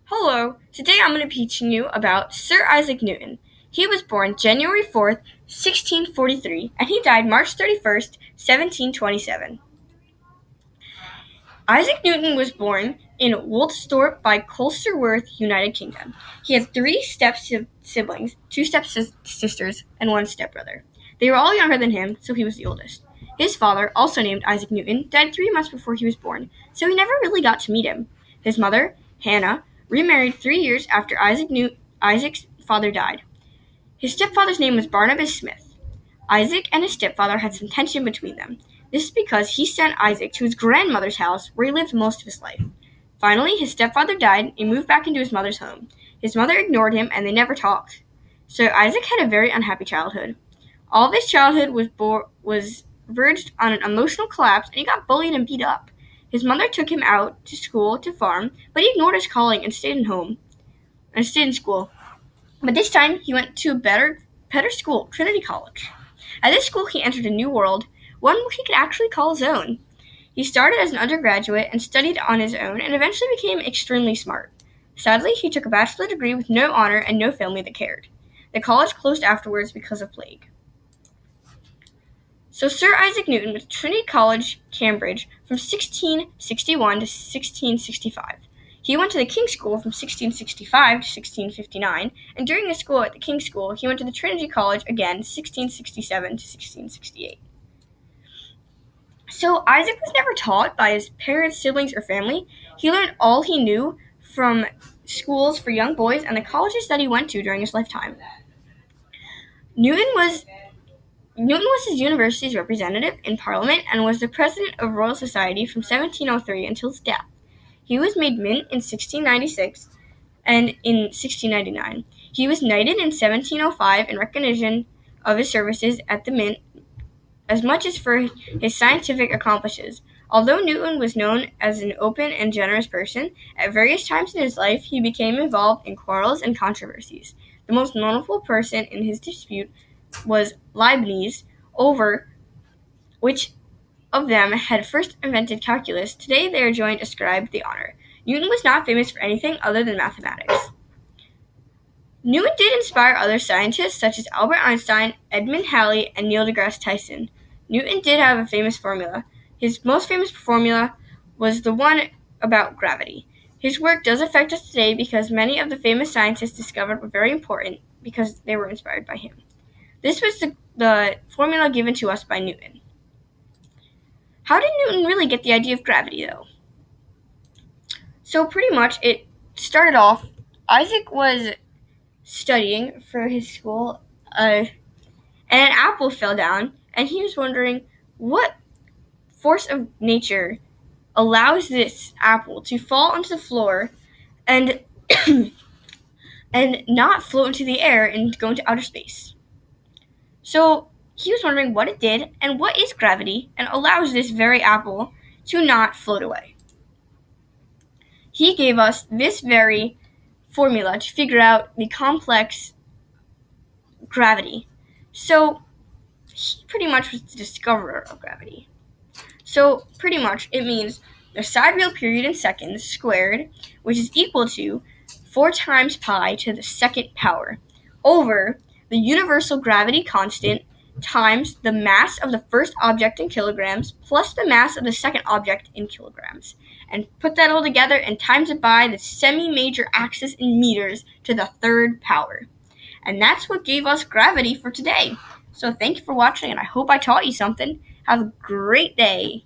Hello, today I'm going to be teaching you about Sir Isaac Newton. He was born January 4th, 1643, and he died March 31st, 1727. Isaac Newton was born in Woolsthorpe by Colsterworth, United Kingdom. He had three step-siblings, two step-sisters, and one stepbrother. They were all younger than him, so he was the oldest. His father, also named Isaac Newton, died 3 months before he was born, so he never really got to meet him. His mother, Hannah, remarried 3 years after Isaac's father died. His stepfather's name was Barnabas Smith. Isaac and his stepfather had some tension between them. This is because he sent Isaac to his grandmother's house where he lived most of his life. Finally, his stepfather died and he moved back into his mother's home. His mother ignored him and they never talked. So Isaac had a very unhappy childhood. All of his childhood was verged on an emotional collapse and he got bullied and beat up. His mother took him out to school to farm, but he ignored his calling and stayed in school. But this time he went to a better school, Trinity College. At this school he entered a new world, one where he could actually call his own. He started as an undergraduate and studied on his own and eventually became extremely smart. Sadly, he took a bachelor's degree with no honor and no family that cared. The college closed afterwards because of plague. So Sir Isaac Newton went to Trinity College, Cambridge, from 1661 to 1665. He went to the King's School from 1665 to 1659, and during his school at the King's School, he went to the Trinity College again, 1667 to 1668. So Isaac was never taught by his parents, siblings, or family. He learned all he knew from schools for young boys and the colleges that he went to during his lifetime. Newton was his university's representative in Parliament and was the president of Royal Society from 1703 until his death. He was made mint in 1696 and in 1699. He was knighted in 1705 in recognition of his services at the mint as much as for his scientific accomplishments. Although Newton was known as an open and generous person, at various times in his life he became involved in quarrels and controversies. The most notable person in his dispute was Leibniz over which of them had first invented calculus. Today they are joined ascribed the honor. Newton was not famous for anything other than mathematics. Newton did inspire other scientists such as Albert Einstein, Edmund Halley, and Neil deGrasse Tyson. Newton did have a famous formula. His most famous formula was the one about gravity. His work does affect us today because many of the famous scientists discovered were very important because they were inspired by him. This was the formula given to us by Newton. How did Newton really get the idea of gravity, though? So pretty much it started off, Isaac was studying for his school, and an apple fell down, and he was wondering what force of nature allows this apple to fall onto the floor and and not float into the air and go into outer space. So he was wondering what it did and what is gravity and allows this very apple to not float away. He gave us this very formula to figure out the complex gravity. So he pretty much was the discoverer of gravity. So pretty much it means the sidereal period in seconds squared, which is equal to 4 times pi to the second power, over the universal gravity constant times the mass of the first object in kilograms plus the mass of the second object in kilograms. And put that all together and times it by the semi-major axis in meters to the third power. And that's what gave us gravity for today. So thank you for watching, and I hope I taught you something. Have a great day.